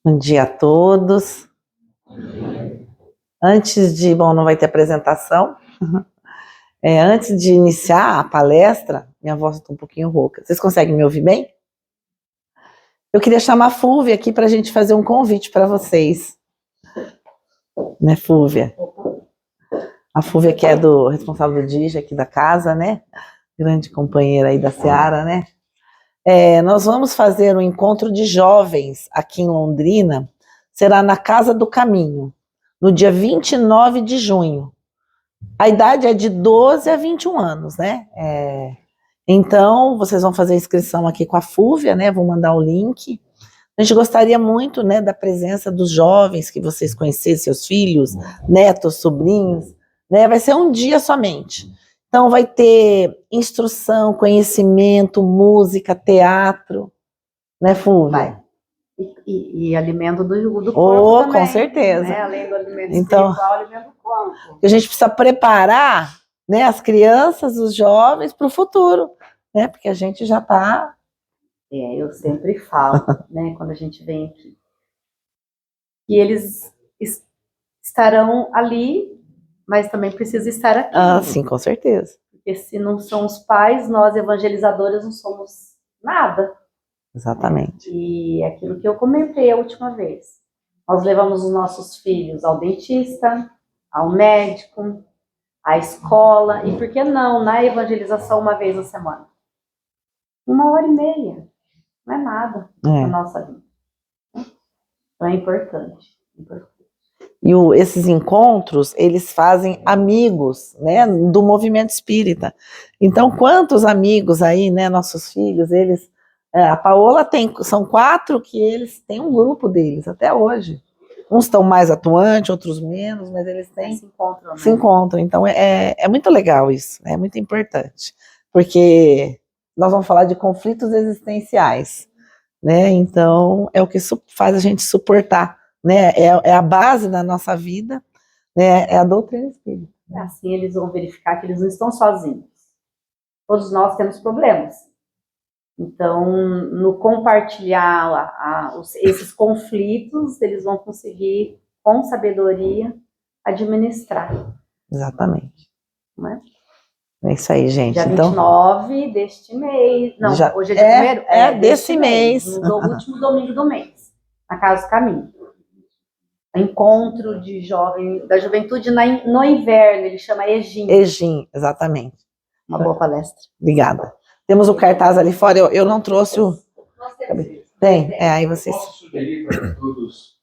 Bom dia a todos. Bom, não vai ter apresentação. Antes de iniciar a palestra, minha voz está um pouquinho rouca. Vocês conseguem me ouvir bem? Eu queria chamar a Fúvia aqui para a gente fazer um convite para vocês. Né, Fúvia? A Fúvia que é responsável do DIGE aqui da casa, né? Grande companheira aí da Seara, né? Nós vamos fazer um encontro de jovens aqui em Londrina, será na Casa do Caminho, no dia 29 de junho. A idade é de 12 a 21 anos, né? Então, vocês vão fazer a inscrição aqui com a Fúvia, né? Vou mandar o link. A gente gostaria muito, né, da presença dos jovens, que vocês conhecessem, seus filhos, netos, sobrinhos, né? Vai ser um dia somente. Então, vai ter instrução, conhecimento, música, teatro, né, Fúvia? Vai. E alimento do corpo também. Com certeza. Né? Além do alimento espiritual, alimento do corpo. A gente precisa preparar, né, as crianças, os jovens para o futuro, né? Porque a gente já está... Eu sempre falo, né, quando a gente vem aqui, que eles estarão ali, mas também precisam estar aqui. Ah, sim, com certeza. Porque se não são os pais, nós evangelizadores não somos nada. Exatamente. E aquilo que eu comentei a última vez. Nós levamos os nossos filhos ao dentista, ao médico, à escola, e por que não na evangelização uma vez na semana? 1h30. Não é nada na nossa vida. Então é importante. E esses encontros, eles fazem amigos, né, do movimento espírita. Então, quantos amigos aí, né, nossos filhos, eles... a Paola são 4 que eles têm um grupo deles, até hoje. Uns estão mais atuantes, outros menos, mas eles se encontram. Então, é muito legal isso, é muito importante. Porque nós vamos falar de conflitos existenciais, né? Então, é o que faz a gente suportar, né? É a base da nossa vida, né? É a doutrina espírita. Assim eles vão verificar que eles não estão sozinhos. Todos nós temos problemas. Então, no compartilhar esses conflitos, eles vão conseguir, com sabedoria, administrar. Exatamente. Não é? É isso aí, gente. Dia 29 deste mês. Não, hoje é dia primeiro? Desse mês. No último domingo do mês, na Casa do Caminho. Encontro de da juventude no inverno, ele chama EJIM. EJIM, exatamente. Uma boa palestra. Obrigada. Temos o cartaz ali fora, eu não trouxe o... Tem, aí vocês... Posso sugerir para que todos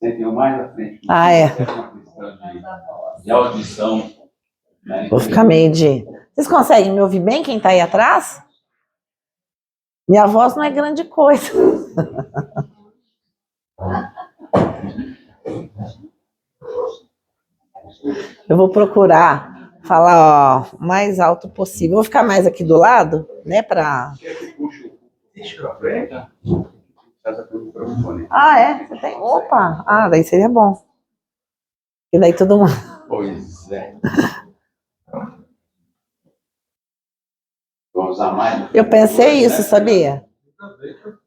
sentem mais à frente? De audição. Né? Vou ficar meio de... Vocês conseguem me ouvir bem, quem está aí atrás? Minha voz não é grande coisa. Eu vou procurar falar o mais alto possível. Eu vou ficar mais aqui do lado, né, para... Você tem? Opa! Daí seria bom. E daí todo mundo... Pois é. Vou usar mais. Eu pensei isso, sabia?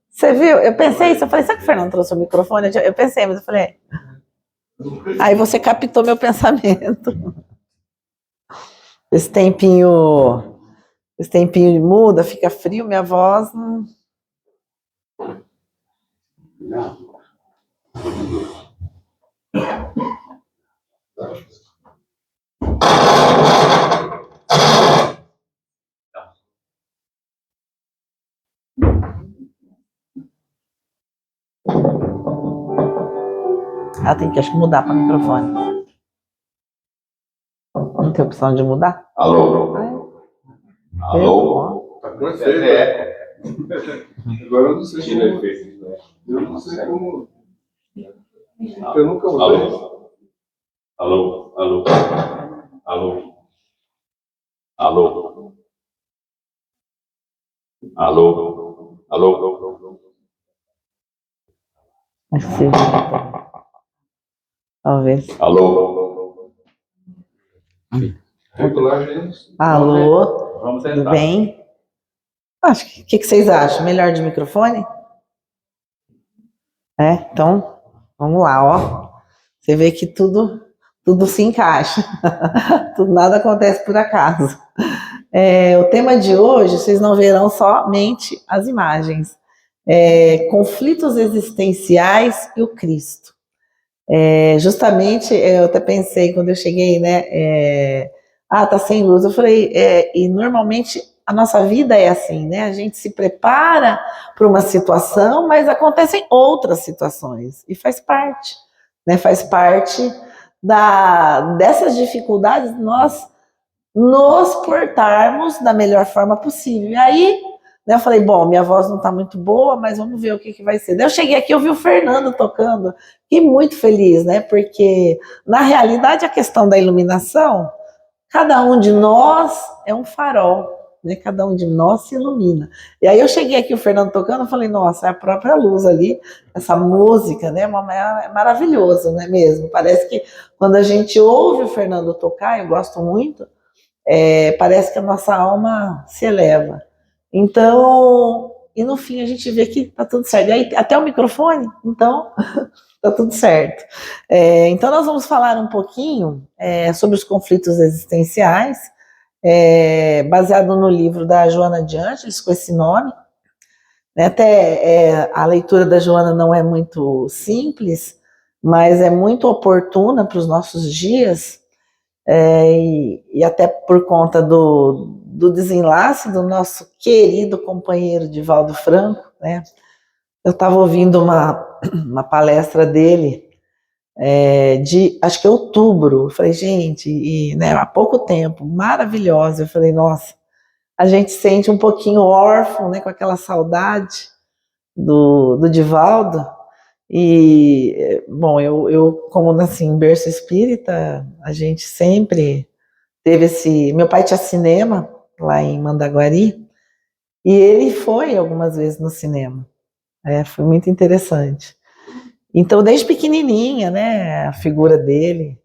Você viu? Eu pensei isso. Eu falei, será que o Fernando trouxe o microfone? Eu pensei, mas eu falei... Aí você captou meu pensamento. Esse tempinho muda, fica frio, minha voz não... Tem que, acho que, mudar para o microfone. Não tem opção de mudar? Alô? Alô? Tá com efeito. Agora eu não sei como... Eu não sei como... Eu nunca usei. Alô? Alô? Alô? Alô? Alô? Alô? Assim, talvez. Alô? Alô? Vamos tentar. Tudo bem? Acho que... O que vocês acham? Melhor de microfone? Então, vamos lá, ó. Você vê que tudo se encaixa. Nada acontece por acaso. O tema de hoje, vocês não verão somente as imagens. Conflitos existenciais e o Cristo. Justamente, eu até pensei quando eu cheguei, né? Tá sem luz. Eu falei, e normalmente a nossa vida é assim, né? A gente se prepara para uma situação, mas acontecem outras situações e faz parte, né? Faz parte dessas dificuldades nós nos portarmos da melhor forma possível. E aí, né, eu falei, bom, minha voz não está muito boa, mas vamos ver o que vai ser. Daí eu cheguei aqui, eu vi o Fernando tocando, e muito feliz, né? Porque, na realidade, a questão da iluminação, cada um de nós é um farol, né? Cada um de nós se ilumina. E aí eu cheguei aqui, o Fernando tocando, eu falei, nossa, é a própria luz ali, essa música, né? É maravilhoso, não é mesmo? Parece que quando a gente ouve o Fernando tocar, eu gosto muito, parece que a nossa alma se eleva. Então, e no fim a gente vê que tá tudo certo. E aí, até o microfone, então, tá tudo certo. Então, nós vamos falar um pouquinho sobre os conflitos existenciais, baseado no livro da Joana de Ângeles, com esse nome. Até a leitura da Joana não é muito simples, mas é muito oportuna para os nossos dias, e até por conta do desenlace do nosso querido companheiro Divaldo Franco, né? Eu estava ouvindo uma palestra dele de, acho que outubro. Eu falei, gente, né, há pouco tempo, maravilhosa. Eu falei, nossa, a gente sente um pouquinho órfão, né, com aquela saudade do Divaldo. E, bom, eu como nasci em berço espírita, a gente sempre teve meu pai tinha cinema lá em Mandaguari, e ele foi algumas vezes no cinema. Foi muito interessante. Então, desde pequenininha, né, a figura dele.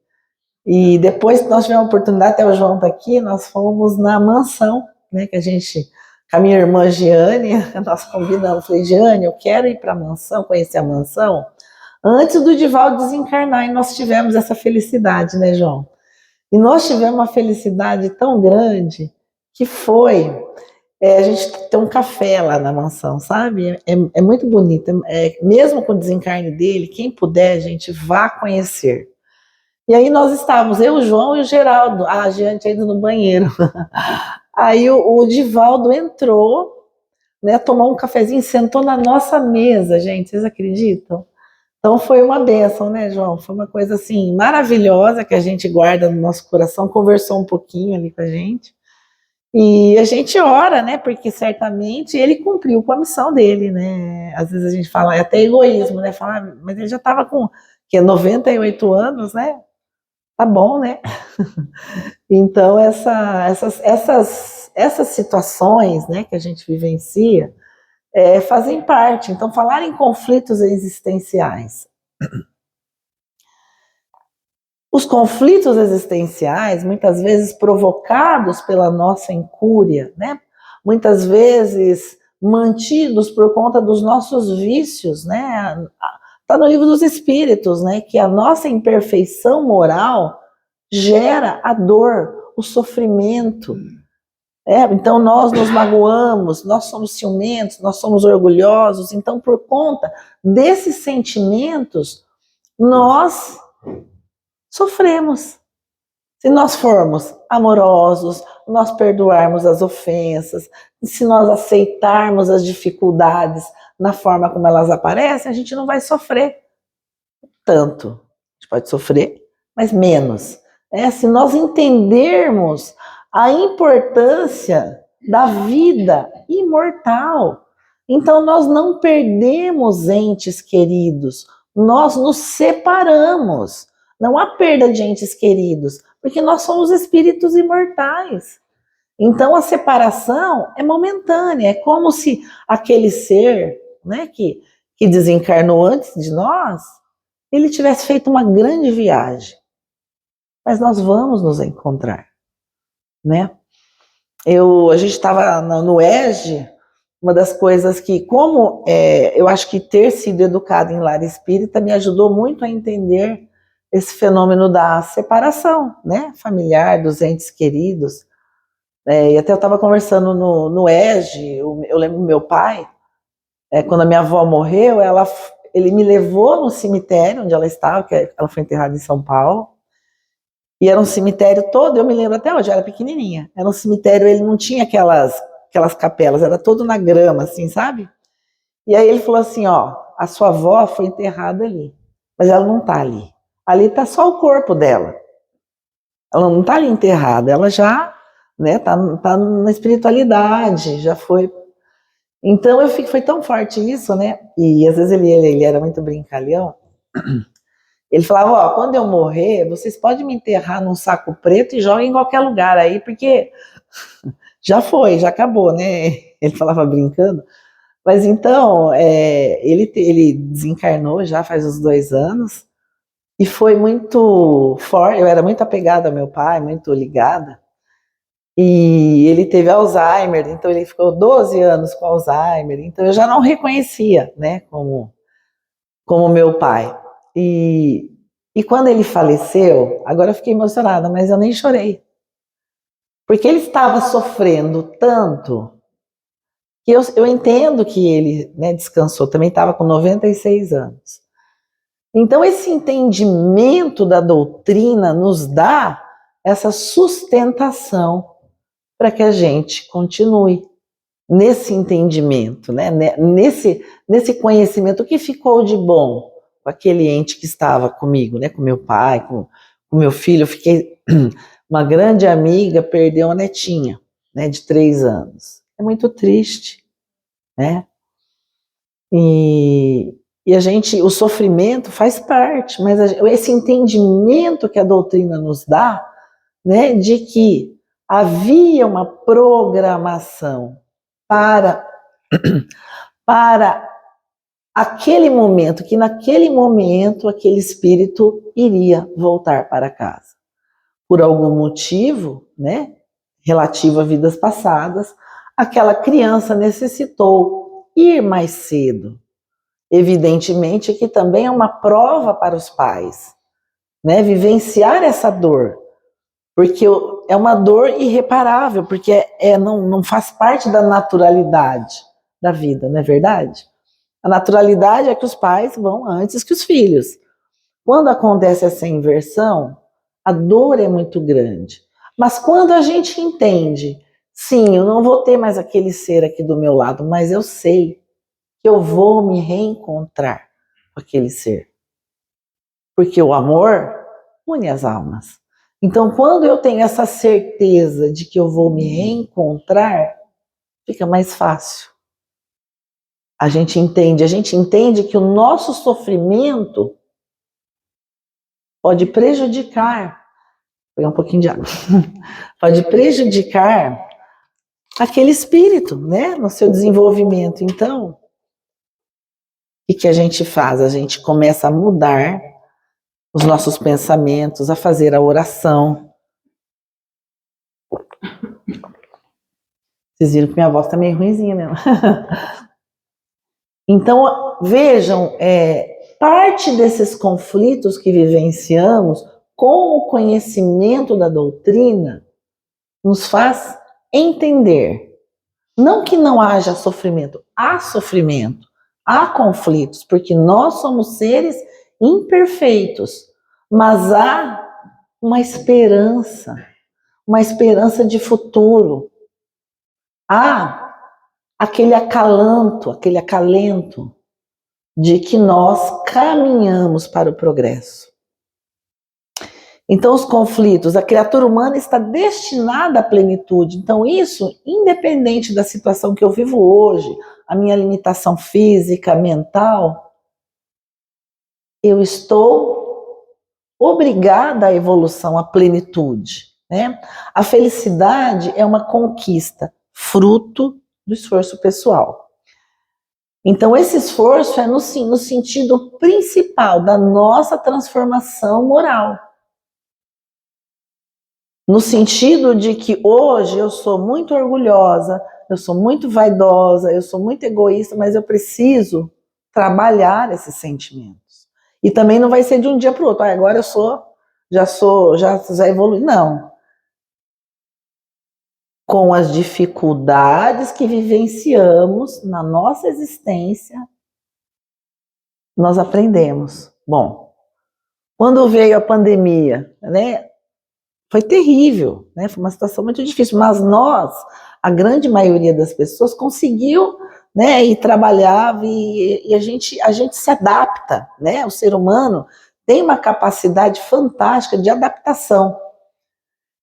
E depois nós tivemos a oportunidade, até o João tá aqui, nós fomos na mansão, né, que a gente, com a minha irmã Giane, nós combinamos, falei, Giane, eu quero ir para a mansão, conhecer a mansão, antes do Divaldo desencarnar, e nós tivemos essa felicidade, né, João? E nós tivemos uma felicidade tão grande que foi a gente tem um café lá na mansão, sabe? É muito bonito. Mesmo com o desencarne dele, quem puder, a gente vá conhecer. E aí nós estávamos, eu, o João e o Geraldo, a gente ainda no banheiro. Aí o Divaldo entrou, né, tomou um cafezinho, sentou na nossa mesa, gente, vocês acreditam? Então foi uma bênção, né, João? Foi uma coisa assim maravilhosa que a gente guarda no nosso coração, conversou um pouquinho ali com a gente. E a gente ora, né? Porque certamente ele cumpriu com a missão dele, né? Às vezes a gente fala, é até egoísmo, né? Falar, mas ele já estava com 98 anos, né? Tá bom, né? Então, essas situações, né, que a gente vivencia, fazem parte. Então, falar em conflitos existenciais. Os conflitos existenciais, muitas vezes provocados pela nossa incúria, né? Muitas vezes mantidos por conta dos nossos vícios, né? Está no livro dos Espíritos, né? Que a nossa imperfeição moral gera a dor, o sofrimento. Então nós nos magoamos, nós somos ciumentos, nós somos orgulhosos. Então, por conta desses sentimentos, nós sofremos. Se nós formos amorosos, nós perdoarmos as ofensas, se nós aceitarmos as dificuldades na forma como elas aparecem, a gente não vai sofrer tanto. A gente pode sofrer, mas menos. Se nós entendermos a importância da vida imortal, então nós não perdemos entes queridos, nós nos separamos. Não há perda de entes queridos, porque nós somos espíritos imortais. Então a separação é momentânea, é como se aquele ser, né, que desencarnou antes de nós, ele tivesse feito uma grande viagem. Mas nós vamos nos encontrar, né? A gente estava no ESG, uma das coisas que, como eu acho que ter sido educada em lar espírita me ajudou muito a entender esse fenômeno da separação, né, familiar, dos entes queridos. E até eu estava conversando no EJE, eu lembro do meu pai, quando a minha avó morreu, ele me levou no cemitério onde ela estava, que ela foi enterrada em São Paulo, e era um cemitério todo, eu me lembro até hoje, eu era pequenininha, era um cemitério, ele não tinha aquelas capelas, era todo na grama, assim, sabe? E aí ele falou assim, ó, a sua avó foi enterrada ali, mas ela não tá ali. Ali tá só o corpo dela. Ela não tá ali enterrada, ela já, né, tá na espiritualidade, já foi. Então foi tão forte isso, né? E às vezes ele era muito brincalhão. Ele falava, ó, quando eu morrer, vocês podem me enterrar num saco preto e joguem em qualquer lugar aí, porque já foi, já acabou, né? Ele falava brincando. Mas então, ele desencarnou já faz uns 2 anos, e foi muito forte, eu era muito apegada ao meu pai, muito ligada, e ele teve Alzheimer, então ele ficou 12 anos com Alzheimer, então eu já não reconhecia, né, como meu pai. E quando ele faleceu, agora eu fiquei emocionada, mas eu nem chorei, porque ele estava sofrendo tanto, que eu entendo que ele, né, descansou, também estava com 96 anos. Então, esse entendimento da doutrina nos dá essa sustentação para que a gente continue nesse entendimento, né? nesse conhecimento. O que ficou de bom com aquele ente que estava comigo, né? Com meu pai, com meu filho. Eu fiquei, uma grande amiga perdeu uma netinha, né? De 3 anos. É muito triste, né? E o sofrimento faz parte, mas esse entendimento que a doutrina nos dá, né, de que havia uma programação para aquele momento, que naquele momento aquele espírito iria voltar para casa. Por algum motivo, né, relativo a vidas passadas, aquela criança necessitou ir mais cedo. Evidentemente que também é uma prova para os pais, né, vivenciar essa dor, porque é uma dor irreparável, porque não faz parte da naturalidade da vida, não é verdade? A naturalidade é que os pais vão antes que os filhos. Quando acontece essa inversão, a dor é muito grande. Mas quando a gente entende, sim, eu não vou ter mais aquele ser aqui do meu lado, mas eu sei que eu vou me reencontrar com aquele ser. Porque o amor une as almas. Então, quando eu tenho essa certeza de que eu vou me reencontrar, fica mais fácil. A gente entende que o nosso sofrimento pode prejudicar, vou pegar um pouquinho de água, pode prejudicar aquele espírito, né, no seu desenvolvimento. Então, o que a gente faz? A gente começa a mudar os nossos pensamentos, a fazer a oração. Vocês viram que minha voz tá meio ruinzinha mesmo. Então, vejam, parte desses conflitos que vivenciamos com o conhecimento da doutrina nos faz entender. Não que não haja sofrimento, há conflitos, porque nós somos seres imperfeitos, mas há uma esperança de futuro. Há aquele acalento de que nós caminhamos para o progresso. Então, os conflitos, a criatura humana está destinada à plenitude. Então, isso, independente da situação que eu vivo hoje, a minha limitação física, mental, eu estou obrigada à evolução, à plenitude, né? A felicidade é uma conquista, fruto do esforço pessoal. Então, esse esforço é no sentido principal da nossa transformação moral. No sentido de que hoje eu sou muito orgulhosa, eu sou muito vaidosa, eu sou muito egoísta, mas eu preciso trabalhar esses sentimentos. E também não vai ser de um dia para o outro. Ah, agora já evolui. Não. Com as dificuldades que vivenciamos na nossa existência, nós aprendemos. Bom, quando veio a pandemia, né, foi terrível, né, foi uma situação muito difícil, mas nós, a grande maioria das pessoas, conseguiu, né, e trabalhava, e a gente se adapta, né, o ser humano tem uma capacidade fantástica de adaptação.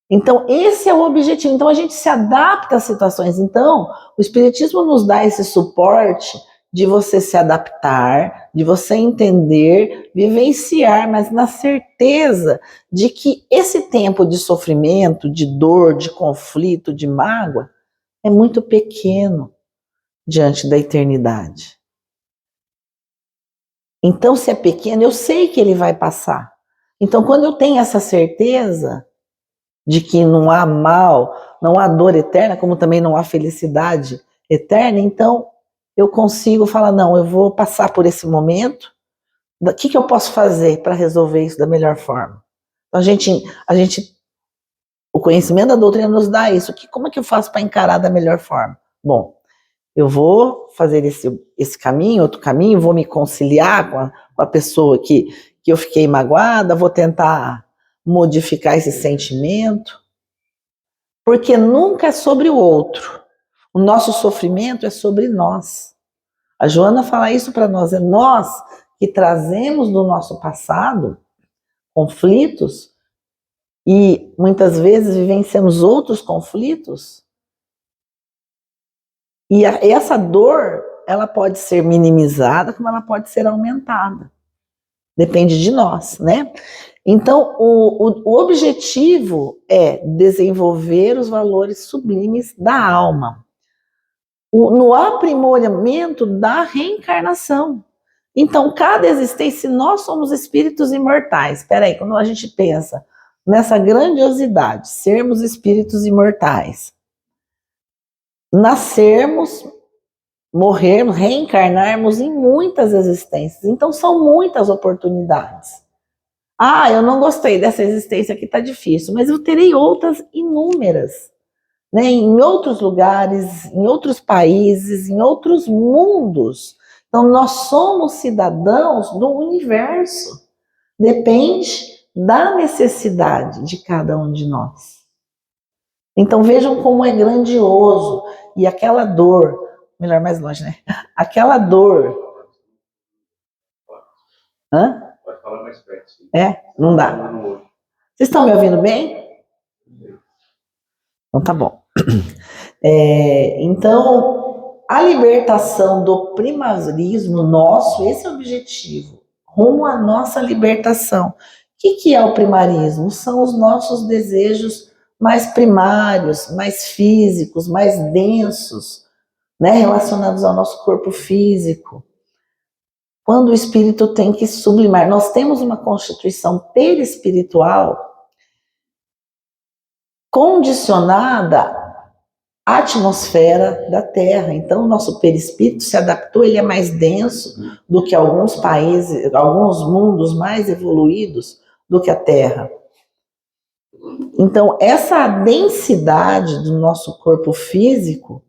Então, esse é o objetivo. Então, a gente se adapta às situações. Então, o Espiritismo nos dá esse suporte de você se adaptar, de você entender, vivenciar, mas na certeza de que esse tempo de sofrimento, de dor, de conflito, de mágoa, é muito pequeno diante da eternidade. Então, se é pequeno, eu sei que ele vai passar. Então, quando eu tenho essa certeza de que não há mal, não há dor eterna, como também não há felicidade eterna, então eu consigo falar, não, eu vou passar por esse momento, o que eu posso fazer para resolver isso da melhor forma? Então, o conhecimento da doutrina nos dá isso, como é que eu faço para encarar da melhor forma? Bom, eu vou fazer esse caminho, outro caminho, vou me conciliar com a pessoa que eu fiquei magoada, vou tentar modificar esse sentimento, porque nunca é sobre o outro. O nosso sofrimento é sobre nós. A Joana fala isso para nós, é nós que trazemos do nosso passado conflitos e muitas vezes vivenciamos outros conflitos e essa dor, ela pode ser minimizada como ela pode ser aumentada. Depende de nós, né? Então, o objetivo é desenvolver os valores sublimes da alma, no aprimoramento da reencarnação. Então, cada existência, nós somos espíritos imortais. Espera aí, quando a gente pensa nessa grandiosidade, sermos espíritos imortais, nascermos, morrermos, reencarnarmos em muitas existências. Então, são muitas oportunidades. Ah, eu não gostei dessa existência aqui, tá difícil, mas eu terei outras inúmeras, né? Em outros lugares, em outros países, em outros mundos. Então, nós somos cidadãos do universo. Depende da necessidade de cada um de nós. Então, vejam como é grandioso. E aquela dor, melhor mais longe, né? Aquela dor. Hã? Pode falar mais perto. Sim. É? Não dá. Vocês estão me ouvindo bem? Então tá bom. Então, a libertação do primarismo nosso, esse é o objetivo, rumo à nossa libertação. O que é o primarismo? São os nossos desejos mais primários, mais físicos, mais densos, né, relacionados ao nosso corpo físico. Quando o espírito tem que sublimar, nós temos uma constituição perispiritual condicionada à atmosfera da Terra. Então, o nosso perispírito se adaptou, ele é mais denso do que alguns países, alguns mundos mais evoluídos do que a Terra. Então, essa densidade do nosso corpo físico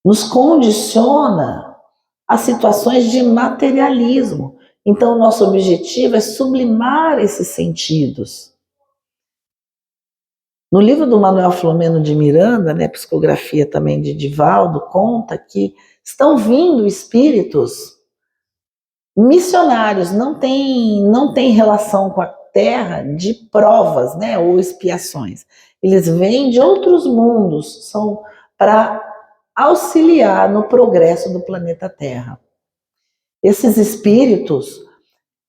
nos condiciona a situações de materialismo. Então, o nosso objetivo é sublimar esses sentidos. No livro do Manuel Filomeno de Miranda, né, psicografia também de Divaldo, conta que estão vindo espíritos missionários, não tem relação com a Terra de provas, né, ou expiações. Eles vêm de outros mundos, são para auxiliar no progresso do planeta Terra. Esses espíritos,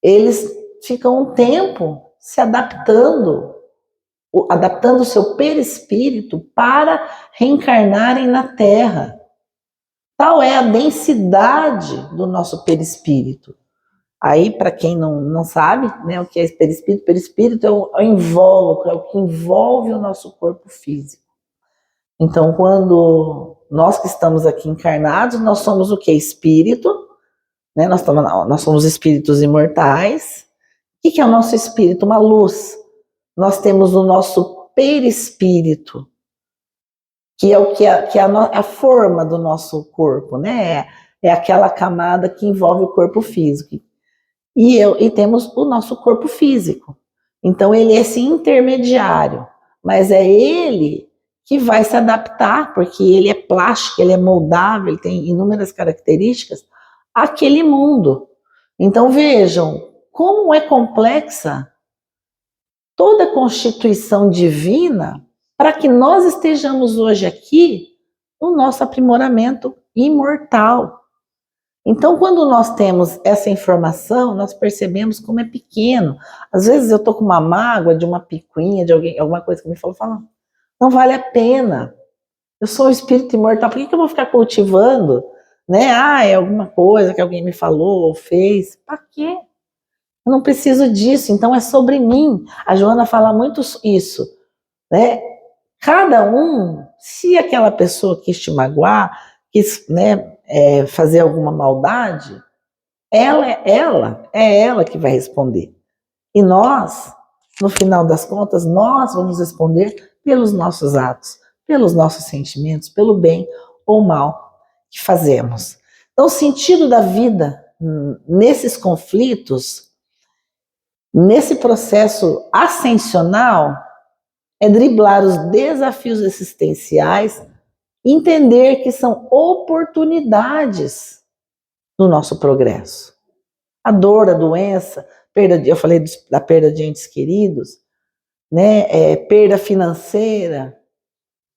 eles ficam um tempo se adaptando o seu perispírito para reencarnarem na Terra. Tal é a densidade do nosso perispírito. Aí, para quem não sabe, né, o que é perispírito? Perispírito é o invólucro, é o que envolve o nosso corpo físico. Então, quando nós que estamos aqui encarnados, nós somos o que? Espírito, né? Nós somos espíritos imortais. O que é o nosso espírito? Uma luz. Nós temos o nosso perispírito, que é o que é a forma do nosso corpo, né? É aquela camada que envolve o corpo físico. E temos o nosso corpo físico. Então, ele é esse intermediário, mas é ele que vai se adaptar, porque ele é plástico, ele é moldável, ele tem inúmeras características, àquele mundo. Então, vejam como é complexa toda a constituição divina para que nós estejamos hoje aqui no nosso aprimoramento imortal. Então, quando nós temos essa informação, nós percebemos como é pequeno. Às vezes eu estou com uma mágoa de uma picuinha, de alguém, alguma coisa que me falou, não vale a pena. Eu sou um espírito imortal, por que eu vou ficar cultivando? Né? É alguma coisa que alguém me falou ou fez. Para quê? Eu não preciso disso, então é sobre mim. A Joana fala muito isso, né? Cada um, se aquela pessoa quis te magoar, quis, né, fazer alguma maldade, ela é ela que vai responder. E nós, no final das contas, nós vamos responder pelos nossos atos, pelos nossos sentimentos, pelo bem ou mal que fazemos. Então, o sentido da vida nesses conflitos, nesse processo ascensional, é driblar os desafios existenciais, entender que são oportunidades no nosso progresso. A doença, eu falei da perda de entes queridos, né? Perda financeira,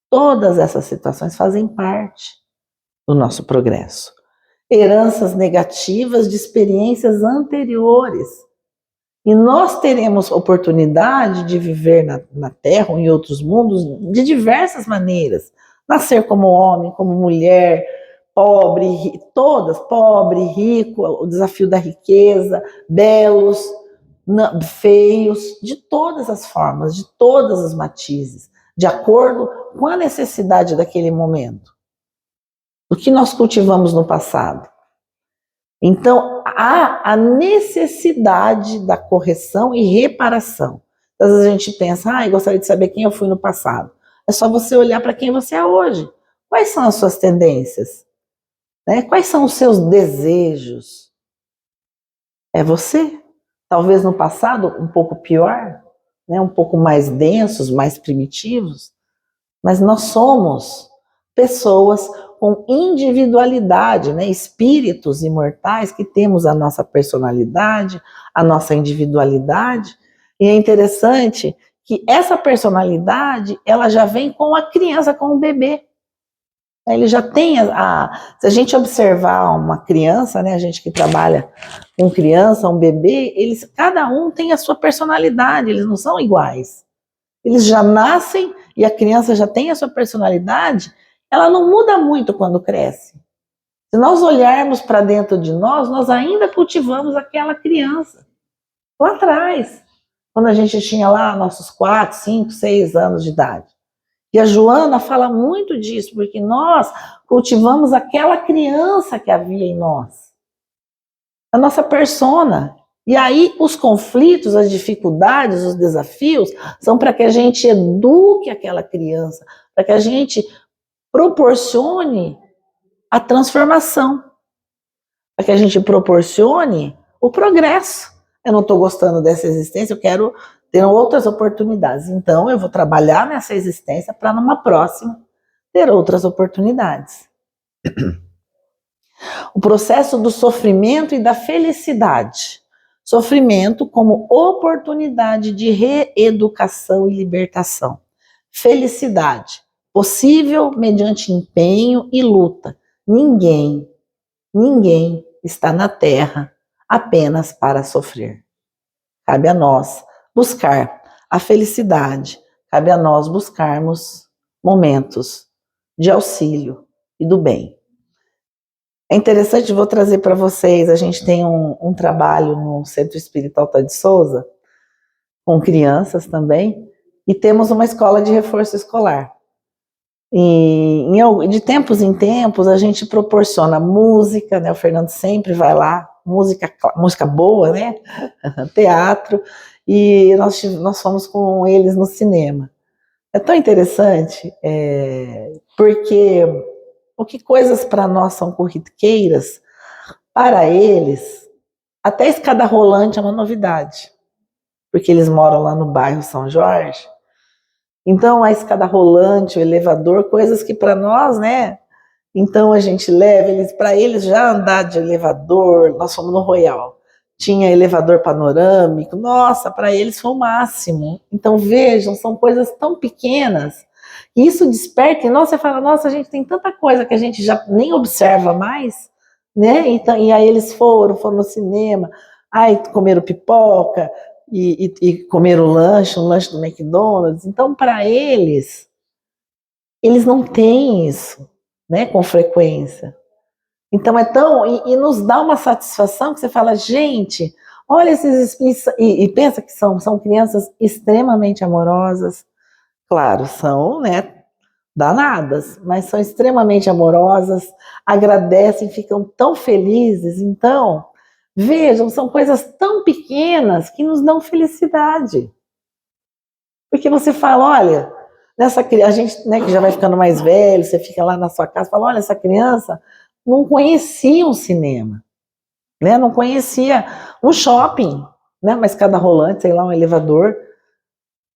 todas essas situações fazem parte do nosso progresso. Heranças negativas de experiências anteriores. E nós teremos oportunidade de viver na Terra ou em outros mundos de diversas maneiras. Nascer como homem, como mulher, pobre, rico, o desafio da riqueza, belos, feios, de todas as formas, de todas as matizes, de acordo com a necessidade daquele momento. O que nós cultivamos no passado. Então, há a necessidade da correção e reparação. Às vezes a gente pensa, eu gostaria de saber quem eu fui no passado. É só você olhar para quem você é hoje. Quais são as suas tendências? Né? Quais são os seus desejos? É você. Talvez no passado um pouco pior, né? Um pouco mais densos, mais primitivos. Mas nós somos pessoas com individualidade, né? Espíritos imortais que temos a nossa personalidade, a nossa individualidade. E é interessante que essa personalidade, ela já vem com a criança, com o bebê. Ele já tem se a gente observar uma criança, né, a gente que trabalha com criança, um bebê, cada um tem a sua personalidade, eles não são iguais. Eles já nascem e a criança já tem a sua personalidade, ela não muda muito quando cresce. Se nós olharmos para dentro de nós ainda cultivamos aquela criança. Lá atrás, quando a gente tinha lá nossos 4, 5, 6 anos de idade. E a Joana fala muito disso, porque nós cultivamos aquela criança que havia em nós. A nossa persona. E aí os conflitos, as dificuldades, os desafios são para que a gente eduque aquela criança, para que a gente proporcione a transformação, para que a gente proporcione o progresso. Eu não estou gostando dessa existência, eu quero ter outras oportunidades. Então eu vou trabalhar nessa existência para numa próxima ter outras oportunidades. O processo do sofrimento e da felicidade. Sofrimento como oportunidade de reeducação e libertação. Felicidade, possível mediante empenho e luta. Ninguém está na Terra apenas para sofrer. Cabe a nós buscar a felicidade, cabe a nós buscarmos momentos de auxílio e do bem. É interessante, vou trazer para vocês, a gente tem um trabalho no Centro Espírita Alta de Souza, com crianças também, e temos uma escola de reforço escolar. E de tempos em tempos a gente proporciona música, né? O Fernando sempre vai lá, música boa, né? Teatro, e nós fomos com eles no cinema. É tão interessante, porque o que coisas para nós são corriqueiras, para eles, até a escada rolante é uma novidade, porque eles moram lá no bairro São Jorge. Então, a escada rolante, o elevador, coisas que para nós, né? Então, a gente leva eles, para eles já andar de elevador, nós fomos no Royal, tinha elevador panorâmico, nossa, para eles foi o máximo. Então, vejam, são coisas tão pequenas, e isso desperta em nós, você fala, nossa, a gente tem tanta coisa que a gente já nem observa mais, né? Então, e aí eles foram no cinema, aí comeram pipoca, e comer um lanche do McDonald's. Então, para eles não têm isso, né, com frequência. Então, e nos dá uma satisfação que você fala, gente, olha esses e pensa que são crianças extremamente amorosas. Claro, são, né, danadas, mas são extremamente amorosas, agradecem, ficam tão felizes. Então, vejam, são coisas tão pequenas que nos dão felicidade. Porque você fala, olha, a gente, né, que já vai ficando mais velho, você fica lá na sua casa, fala, olha, essa criança não conhecia um cinema, né, não conhecia um shopping, né, uma escada rolante, sei lá, um elevador.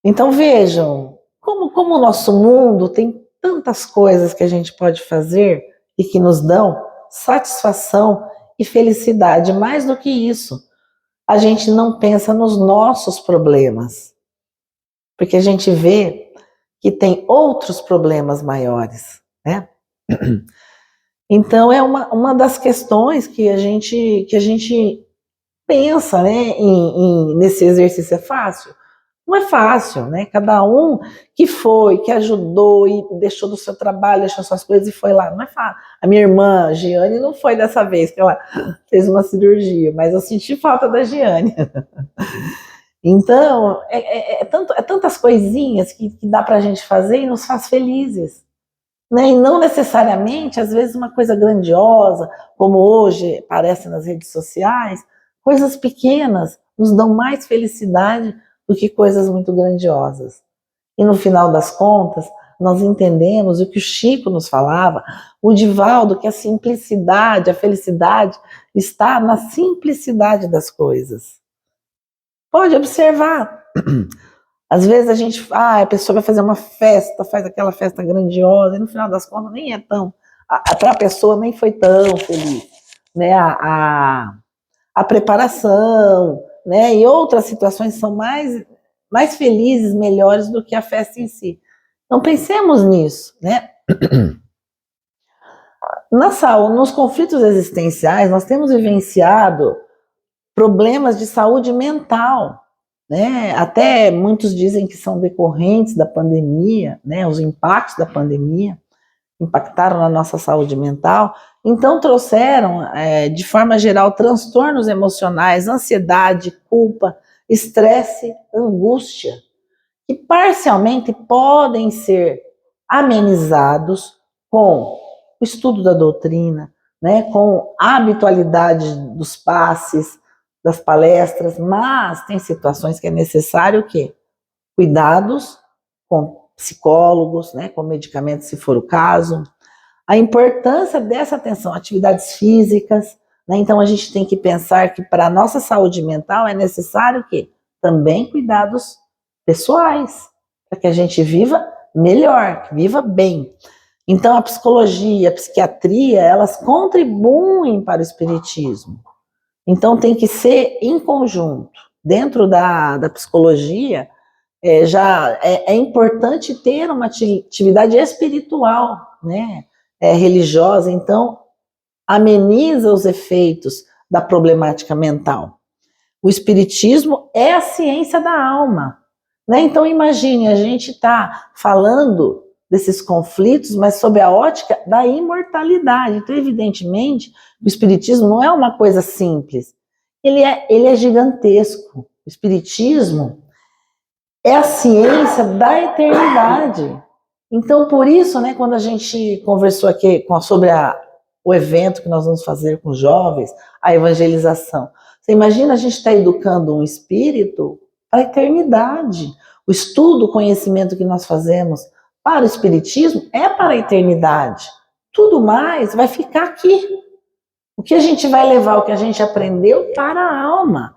Então vejam, como o nosso mundo tem tantas coisas que a gente pode fazer e que nos dão satisfação e felicidade. Mais do que isso, a gente não pensa nos nossos problemas, porque a gente vê que tem outros problemas maiores, né? Então é uma das questões que a gente pensa, né? Nesse exercício. É fácil? Não é fácil, né? Cada um que ajudou e deixou do seu trabalho, deixou suas coisas e foi lá. Não é fácil. A minha irmã, a Giane, não foi dessa vez que ela fez uma cirurgia, mas eu senti falta da Giane. Então, tantas coisinhas que dá pra gente fazer e nos faz felizes, né? E não necessariamente, às vezes, uma coisa grandiosa, como hoje aparece nas redes sociais, coisas pequenas nos dão mais felicidade do que coisas muito grandiosas. E no final das contas, nós entendemos o que o Chico nos falava, o Divaldo, que a simplicidade, a felicidade está na simplicidade das coisas. Pode observar. Às vezes a pessoa vai fazer uma festa, faz aquela festa grandiosa, e no final das contas nem é tão, para a pessoa nem foi tão feliz, né? A preparação, né? E outras situações são mais felizes, melhores do que a festa em si. Então pensemos nisso, né? Nos conflitos existenciais, nós temos vivenciado problemas de saúde mental, né? Até muitos dizem que são decorrentes da pandemia, né? Os impactos da pandemia impactaram na nossa saúde mental, então trouxeram, de forma geral, transtornos emocionais, ansiedade, culpa, estresse, angústia, que parcialmente podem ser amenizados com o estudo da doutrina, né? Com a habitualidade dos passes, das palestras, mas tem situações que é necessário o quê? Cuidados com psicólogos, né, com medicamentos, se for o caso. A importância dessa atenção, atividades físicas, né? Então a gente tem que pensar que para a nossa saúde mental é necessário o quê? Também cuidados pessoais, para que a gente viva melhor, que viva bem. Então a psicologia, a psiquiatria, elas contribuem para o espiritismo. Então tem que ser em conjunto. Dentro da psicologia, já é importante ter uma atividade espiritual, né? Religiosa, então ameniza os efeitos da problemática mental. O espiritismo é a ciência da alma, né? Então imagine, a gente está falando desses conflitos, mas sob a ótica da imortalidade. Então, evidentemente, o Espiritismo não é uma coisa simples. Ele é gigantesco. O Espiritismo é a ciência da eternidade. Então, por isso, né, quando a gente conversou aqui sobre o evento que nós vamos fazer com os jovens, a evangelização. Você imagina a gente estar educando um espírito para a eternidade. O estudo, o conhecimento que nós fazemos para o Espiritismo é para a eternidade. Tudo mais vai ficar aqui. O que a gente vai levar, o que a gente aprendeu para a alma.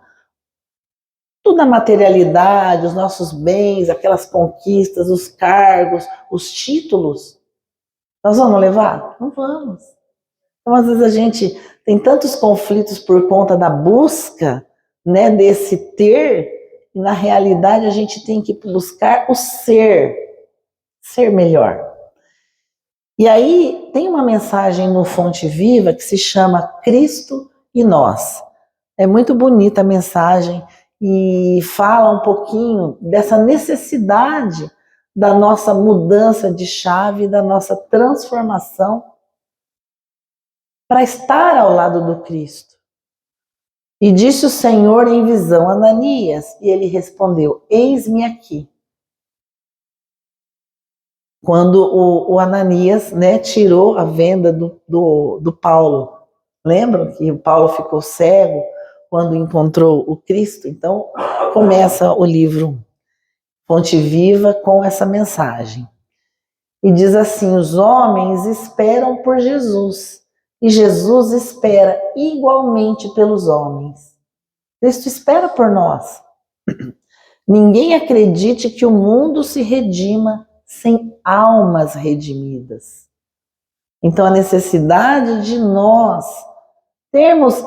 Tudo a materialidade, os nossos bens, aquelas conquistas, os cargos, os títulos. Nós vamos levar? Não vamos. Então, às vezes, a gente tem tantos conflitos por conta da busca, né, desse ter, e na realidade a gente tem que buscar o ser melhor. E aí tem uma mensagem no Fonte Viva que se chama Cristo e Nós. É muito bonita a mensagem e fala um pouquinho dessa necessidade da nossa mudança de chave, da nossa transformação para estar ao lado do Cristo. E disse o Senhor em visão, Ananias, e ele respondeu, eis-me aqui. Quando o Ananias, né, tirou a venda do Paulo. Lembram que o Paulo ficou cego quando encontrou o Cristo? Então, começa o livro Fonte Viva com essa mensagem. E diz assim, os homens esperam por Jesus, e Jesus espera igualmente pelos homens. Cristo espera por nós. Ninguém acredite que o mundo se redima sem almas redimidas. Então, a necessidade de nós termos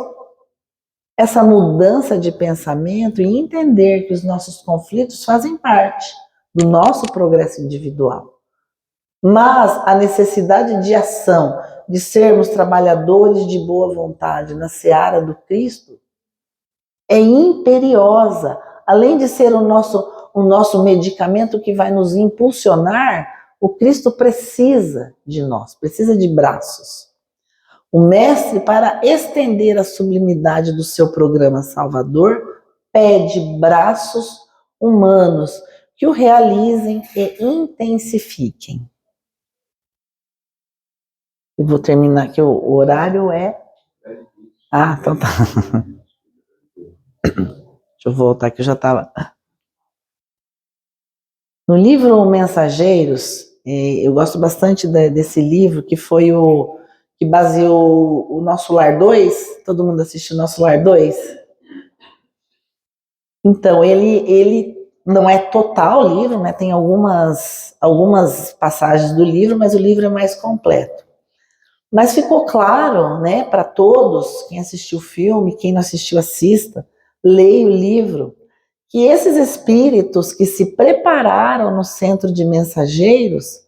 essa mudança de pensamento e entender que os nossos conflitos fazem parte do nosso progresso individual. Mas a necessidade de ação, de sermos trabalhadores de boa vontade na seara do Cristo, é imperiosa. Além de ser o nosso medicamento que vai nos impulsionar, o Cristo precisa de nós, precisa de braços. O Mestre, para estender a sublimidade do seu programa salvador, pede braços humanos que o realizem e intensifiquem. Eu vou terminar aqui, o horário é... Ah, então tá. Deixa eu voltar que eu já estava... No livro Mensageiros, eu gosto bastante desse livro, que foi o que baseou o Nosso Lar 2. Todo mundo assistiu o Nosso Lar 2? Então, ele não é total o livro, né? Tem algumas passagens do livro, mas o livro é mais completo. Mas ficou claro, né, para todos, quem assistiu o filme, quem não assistiu, assista, leia o livro, que esses espíritos que se prepararam no centro de mensageiros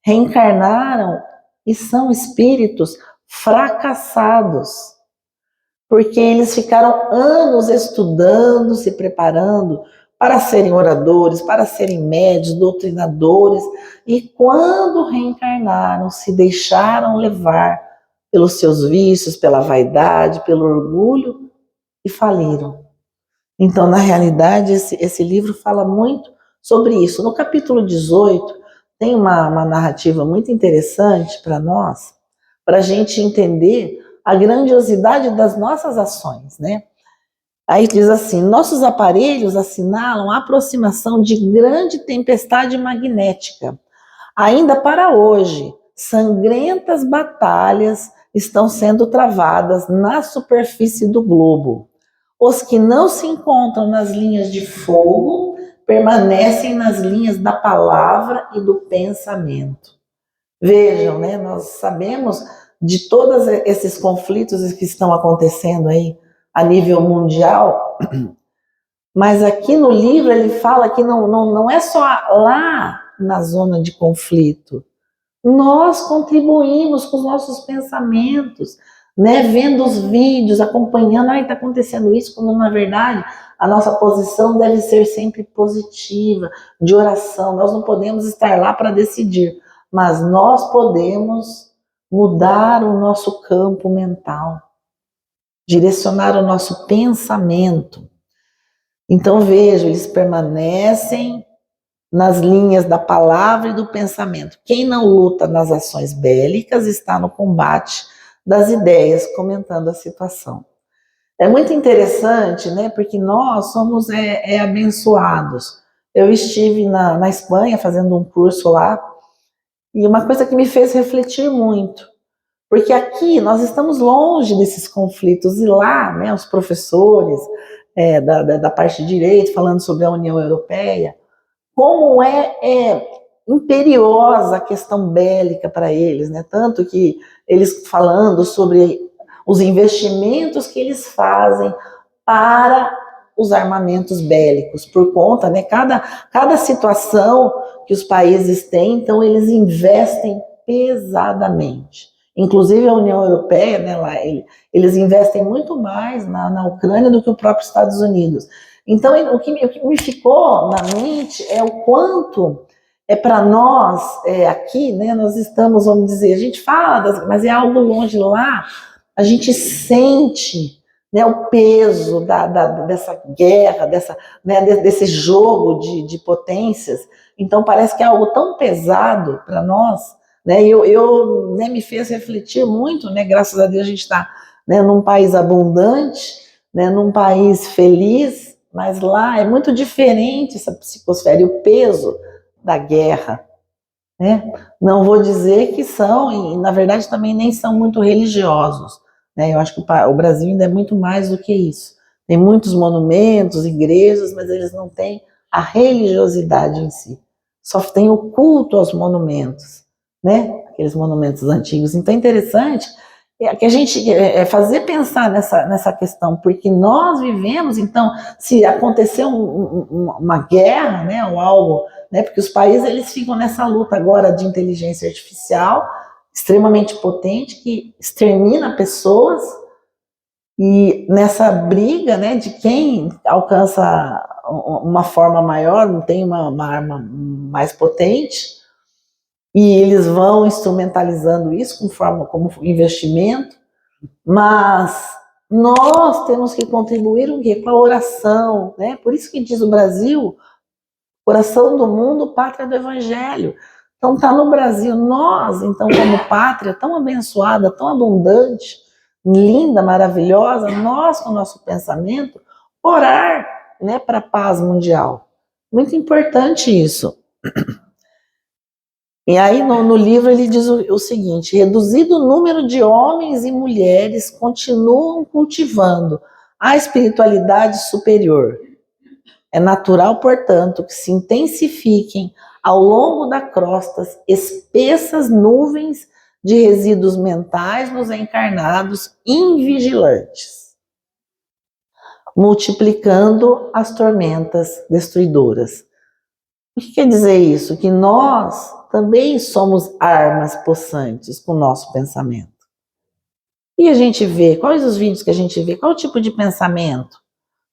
reencarnaram e são espíritos fracassados, porque eles ficaram anos estudando, se preparando para serem oradores, para serem médios, doutrinadores, e quando reencarnaram, se deixaram levar pelos seus vícios, pela vaidade, pelo orgulho, e faliram. Então, na realidade, esse livro fala muito sobre isso. No capítulo 18, tem uma narrativa muito interessante para nós, para a gente entender a grandiosidade das nossas ações, né? Aí diz assim, nossos aparelhos assinalam a aproximação de grande tempestade magnética. Ainda para hoje, sangrentas batalhas estão sendo travadas na superfície do globo. Os que não se encontram nas linhas de fogo permanecem nas linhas da palavra e do pensamento. Vejam, né? Nós sabemos de todos esses conflitos que estão acontecendo aí a nível mundial, mas aqui no livro ele fala que não é só lá na zona de conflito. Nós contribuímos com os nossos pensamentos, né, vendo os vídeos, acompanhando, está acontecendo isso, quando na verdade a nossa posição deve ser sempre positiva, de oração. Nós não podemos estar lá para decidir. mas nós podemos mudar o nosso campo mental, direcionar o nosso pensamento. Então veja, eles permanecem nas linhas da palavra e do pensamento. Quem não luta nas ações bélicas está no combate das ideias, comentando a situação. É muito interessante, né? Porque nós somos abençoados. Eu estive na Espanha fazendo um curso lá, e uma coisa que me fez refletir muito, porque aqui nós estamos longe desses conflitos, e lá, né, os professores da parte de direito, falando sobre a União Europeia, como é imperiosa a questão bélica para eles, né? Tanto que eles falando sobre os investimentos que eles fazem para os armamentos bélicos, por conta, né? Cada situação que os países têm, então eles investem pesadamente. Inclusive a União Europeia, né, lá, eles investem muito mais na Ucrânia do que o próprio Estados Unidos. Então, o que me ficou na mente é o quanto para nós aqui, né, nós estamos, vamos dizer, a gente fala, mas é algo longe lá, a gente sente, né, o peso dessa guerra, desse jogo de potências. Então, parece que é algo tão pesado para nós, né, né, me fez refletir muito, né, graças a Deus a gente está, né, num país abundante, né, num país feliz, mas lá é muito diferente essa psicosfera e o peso da guerra, né? Não vou dizer que são, e na verdade também nem são muito religiosos, né? Eu acho que o Brasil ainda é muito mais do que isso. Tem muitos monumentos, igrejas, mas eles não têm a religiosidade em si. Só tem o culto aos monumentos, né? Aqueles monumentos antigos. Então é interessante que a gente fazer pensar nessa questão, porque nós vivemos, então, se acontecer uma guerra, né, ou algo, né, porque os países eles ficam nessa luta agora de inteligência artificial, extremamente potente, que extermina pessoas, e nessa briga, né, de quem alcança uma forma maior, não tem uma arma mais potente, e eles vão instrumentalizando isso como investimento, mas nós temos que contribuir o quê? Com a oração, né? Por isso que diz o Brasil, coração do mundo, pátria do Evangelho. Então está no Brasil, nós, então, como pátria tão abençoada, tão abundante, linda, maravilhosa, nós com o nosso pensamento, orar, né, para a paz mundial. Muito importante isso. E aí no livro ele diz o seguinte: reduzido o número de homens e mulheres continuam cultivando a espiritualidade superior. É natural, portanto, que se intensifiquem ao longo da crosta espessas nuvens de resíduos mentais nos encarnados invigilantes, multiplicando as tormentas destruidoras. O que quer dizer isso? Que nós também somos armas possantes com o nosso pensamento. E a gente vê, quais os vídeos que a gente vê, qual o tipo de pensamento,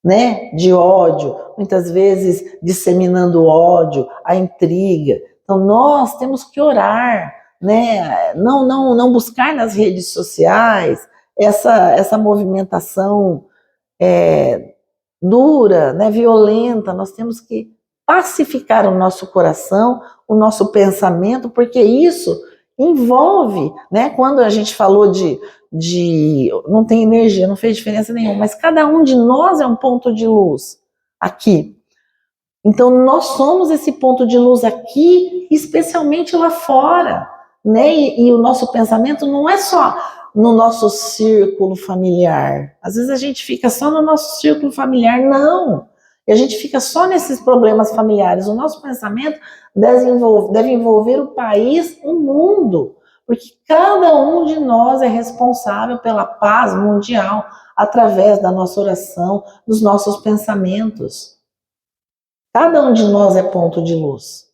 né? De ódio, muitas vezes disseminando ódio, a intriga. Então nós temos que orar, né? Não buscar nas redes sociais essa movimentação dura, né? Violenta. Nós temos que pacificar o nosso coração, o nosso pensamento, porque isso envolve, né? Quando a gente falou de não tem energia, não fez diferença nenhuma, mas cada um de nós é um ponto de luz aqui. Então nós somos esse ponto de luz aqui, especialmente lá fora, né? E o nosso pensamento não é só no nosso círculo familiar. Às vezes a gente fica só no nosso círculo familiar, não. E a gente fica só nesses problemas familiares. O nosso pensamento deve envolver o país, o mundo, porque cada um de nós é responsável pela paz mundial através da nossa oração, dos nossos pensamentos. Cada um de nós é ponto de luz.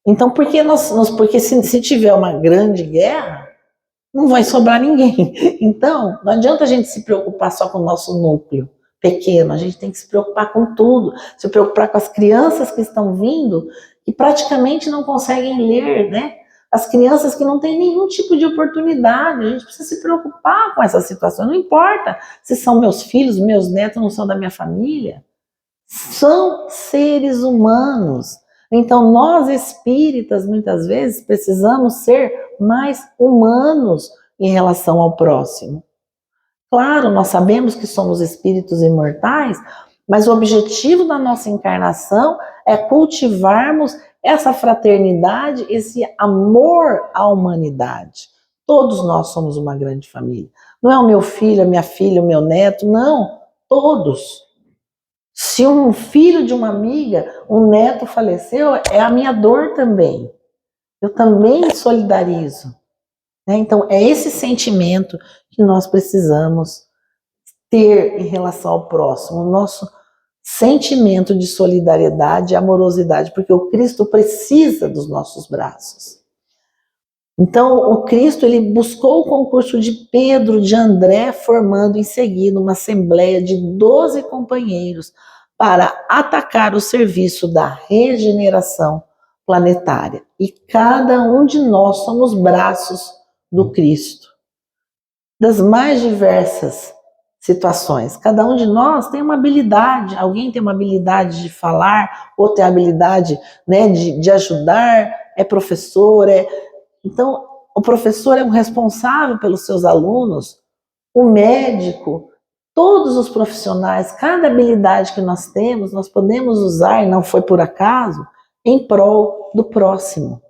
Então, porque se tiver uma grande guerra, não vai sobrar ninguém. Então, não adianta a gente se preocupar só com o nosso núcleo pequeno, a gente tem que se preocupar com tudo, se preocupar com as crianças que estão vindo, que praticamente não conseguem ler, né? as crianças que não têm nenhum tipo de oportunidade. A gente precisa se preocupar com essa situação. Não importa se são meus filhos, meus netos, não são da minha família. São seres humanos. Então, nós espíritas, muitas vezes, precisamos ser mais humanos em relação ao próximo. Claro, nós sabemos que somos espíritos imortais, mas o objetivo da nossa encarnação é cultivarmos essa fraternidade, esse amor à humanidade. Todos nós somos uma grande família. Não é o meu filho, a minha filha, o meu neto, não. Todos. Se um filho de uma amiga, um neto faleceu, é a minha dor também. Eu também solidarizo. Então, é esse sentimento que nós precisamos ter em relação ao próximo, o nosso sentimento de solidariedade e amorosidade, porque o Cristo precisa dos nossos braços. Então, o Cristo, ele buscou o concurso de Pedro, de André, formando em seguida uma assembleia de 12 companheiros para atacar o serviço da regeneração planetária. E cada um de nós somos braços do Cristo, das mais diversas situações. Cada um de nós tem uma habilidade, alguém tem uma habilidade de falar, outro tem a habilidade, né, de ajudar, é professor, Então, o professor é um responsável pelos seus alunos, o médico, todos os profissionais, cada habilidade que nós temos, nós podemos usar, e não foi por acaso, em prol do próximo.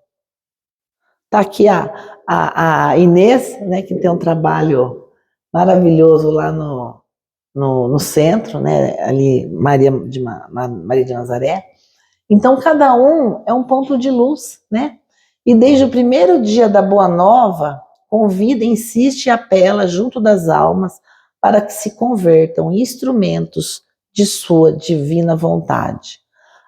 Está aqui a Inês, né, que tem um trabalho maravilhoso lá no centro, né, ali Maria de Nazaré. Então, cada um é um ponto de luz, né? E desde o primeiro dia da Boa Nova, convida, insiste e apela junto das almas para que se convertam em instrumentos de sua divina vontade.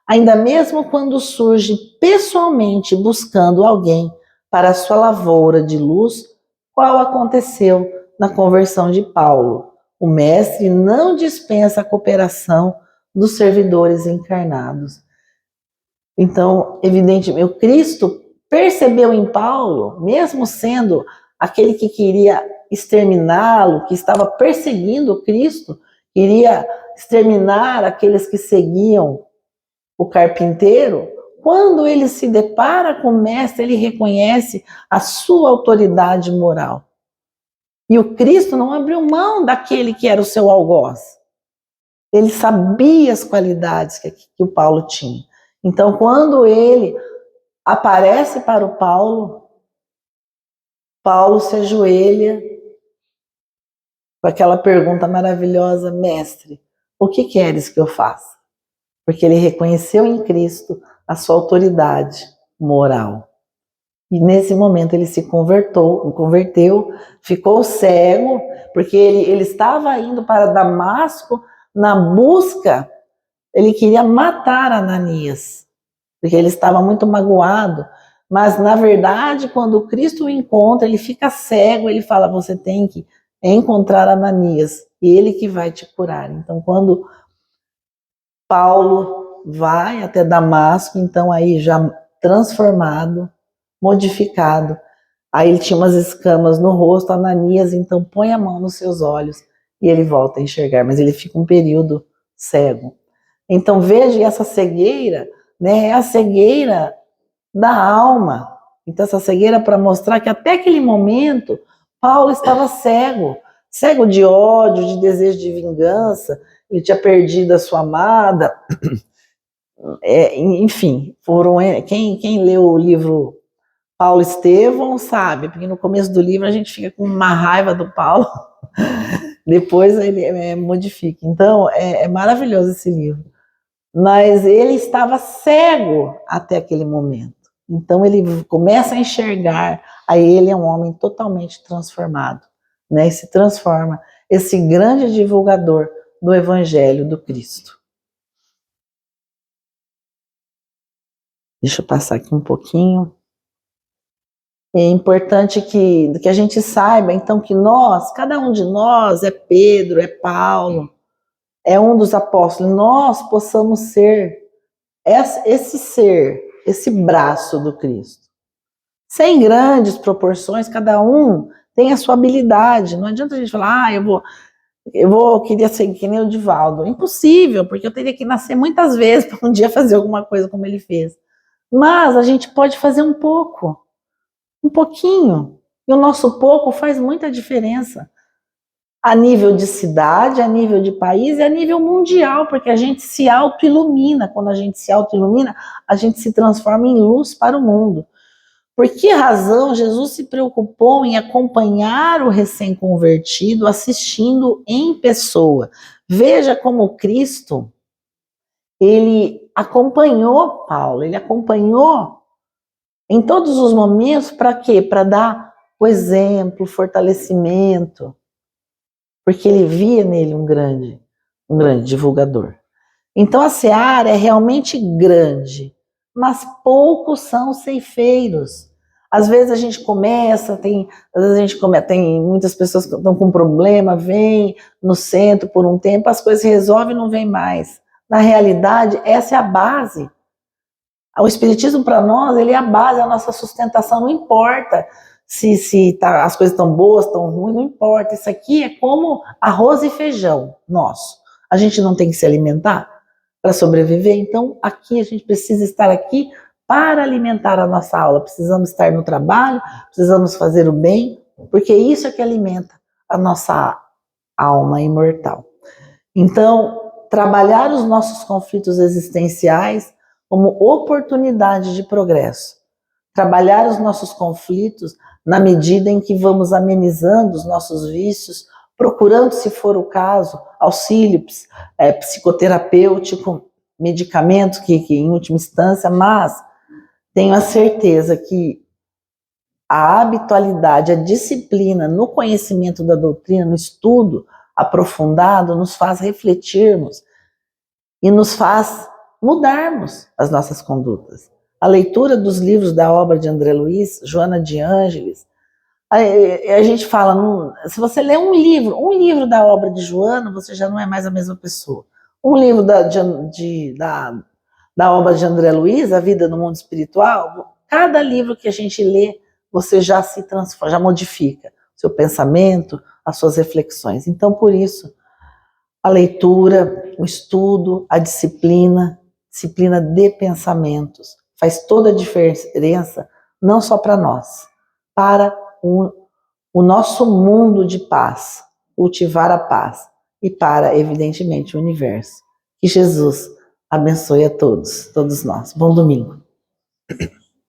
Ainda mesmo quando surge pessoalmente buscando alguém para a sua lavoura de luz, qual aconteceu na conversão de Paulo. O mestre não dispensa a cooperação dos servidores encarnados. Então, evidentemente, o Cristo percebeu em Paulo, mesmo sendo aquele que queria exterminá-lo, que estava perseguindo o Cristo, queria exterminar aqueles que seguiam o carpinteiro, quando ele se depara com o mestre, ele reconhece a sua autoridade moral. E o Cristo não abriu mão daquele que era o seu algoz. Ele sabia as qualidades que o Paulo tinha. Então, quando ele aparece para o Paulo, Paulo se ajoelha com aquela pergunta maravilhosa: mestre, o que queres que eu faça? Porque ele reconheceu em Cristo a sua autoridade moral. E nesse momento ele se converteu, ficou cego, porque ele estava indo para Damasco na busca, ele queria matar Ananias, porque ele estava muito magoado. Mas, na verdade, quando Cristo o encontra, ele fica cego, ele fala: você tem que encontrar Ananias, ele que vai te curar. Então, quando Paulo vai até Damasco, então aí já transformado, modificado, aí ele tinha umas escamas no rosto, Ananias então põe a mão nos seus olhos e ele volta a enxergar, mas ele fica um período cego. Então veja, essa cegueira, né, é a cegueira da alma. Então essa cegueira para mostrar que até aquele momento Paulo estava cego, cego de ódio, de desejo de vingança, ele tinha perdido a sua amada, enfim, quem leu o livro Paulo Estevão sabe, porque no começo do livro a gente fica com uma raiva do Paulo, depois ele modifica. Então é maravilhoso esse livro. Mas ele estava cego até aquele momento. Então ele começa a enxergar, aí ele é um homem totalmente transformado, né? E se transforma, esse grande divulgador do Evangelho do Cristo. Deixa eu passar aqui um pouquinho. É importante que a gente saiba, então, que nós, cada um de nós, é Pedro, é Paulo, é um dos apóstolos, nós possamos ser esse braço do Cristo. sem grandes proporções, cada um tem a sua habilidade. Não adianta a gente falar, queria ser que nem o Divaldo. Impossível, porque eu teria que nascer muitas vezes para um dia fazer alguma coisa como ele fez. Mas a gente pode fazer um pouco, um pouquinho. E o nosso pouco faz muita diferença. A nível de cidade, a nível de país e a nível mundial, porque a gente se auto-ilumina. Quando a gente se auto-ilumina, a gente se transforma em luz para o mundo. Por que razão Jesus se preocupou em acompanhar o recém-convertido, assistindo em pessoa? Veja como Cristo, ele acompanhou Paulo, ele acompanhou em todos os momentos, para quê? Para dar o exemplo, o fortalecimento, porque ele via nele um grande divulgador. Então a seara é realmente grande, mas poucos são os ceifeiros. Às vezes a gente começa, tem muitas pessoas que estão com problema, vêm no centro por um tempo, as coisas se resolvem e não vêm mais. Na realidade, essa é a base. O Espiritismo para nós, ele é a base, a nossa sustentação, não importa se as coisas estão boas, estão ruins, não importa. Isso aqui é como arroz e feijão nosso. A gente não tem que se alimentar para sobreviver, então aqui a gente precisa estar aqui para alimentar a nossa aula. Precisamos estar no trabalho, precisamos fazer o bem, porque isso é que alimenta a nossa alma imortal. Então, trabalhar os nossos conflitos existenciais como oportunidade de progresso. Trabalhar os nossos conflitos na medida em que vamos amenizando os nossos vícios, procurando, se for o caso, auxílio psicoterapêutico, medicamentos que em última instância, mas tenho a certeza que a habitualidade, a disciplina no conhecimento da doutrina, no estudo aprofundado, nos faz refletirmos e nos faz mudarmos as nossas condutas. A leitura dos livros da obra de André Luiz, Joana de Ângeles, a gente fala, se você lê um livro da obra de Joana, você já não é mais a mesma pessoa. Um livro da obra de André Luiz, A Vida no Mundo Espiritual, cada livro que a gente lê, você já se transforma, já modifica seu pensamento, as suas reflexões. Então, por isso, a leitura, o estudo, a disciplina de pensamentos, faz toda a diferença, não só para nós, para o nosso mundo de paz, cultivar a paz, e para, evidentemente, o universo. Que Jesus abençoe a todos nós. Bom domingo.